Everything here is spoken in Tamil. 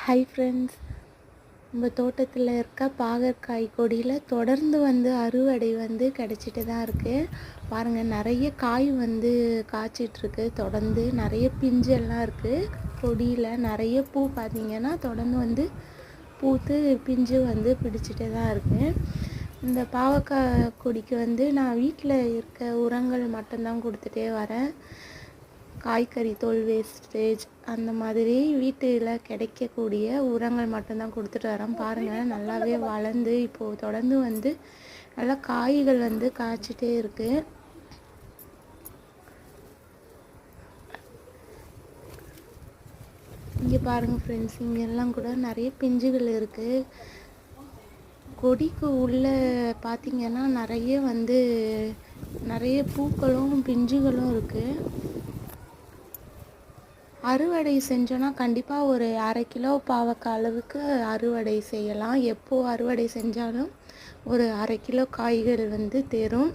ஹை ஃப்ரெண்ட்ஸ், நம்ம தோட்டத்தில் இருக்க பாகற்காய் கொடியில் தொடர்ந்து அறுவடை கிடச்சிட்டு தான் இருக்குது. பாருங்கள், நிறைய காய் காய்ச்சிட்ருக்கு. தொடர்ந்து நிறைய பிஞ்செல்லாம் இருக்குது. கொடியில் நிறைய பூ பார்த்திங்கன்னா தொடர்ந்து பூத்து பிஞ்சு பிடிச்சிட்டு தான் இருக்குது. இந்த பாவக்காய் கொடிக்கு நான் வீட்டில் இருக்க உரங்கள் மட்டும்தான் கொடுத்துட்டே வரேன். காய்கறி தோல் வேஸ்டேஜ் அந்த மாதிரி வீட்டில் கிடைக்கக்கூடிய உரங்கள் மட்டும்தான் கொடுத்துட்டு வரேன். பாருங்கள், நல்லாவே வளர்ந்து இப்போது தொடர்ந்து நல்லா காய்கள் காய்ச்சிட்டே இருக்குது. இங்கே பாருங்கள் ஃப்ரெண்ட்ஸ், இங்கெல்லாம் கூட நிறைய பிஞ்சுகள் இருக்குது. கொடிக்கு உள்ளே பார்த்திங்கன்னா நிறைய பூக்களும் பிஞ்சுகளும் இருக்குது. அறுவடை செஞ்சோன்னா கண்டிப்பாக ஒரு 1/2 கிலோ பாவக்காய் அளவுக்கு அறுவடை செய்யலாம். எப்போது அறுவடை செஞ்சாலும் ஒரு 1/2 கிலோ காய்கள் தேரும்.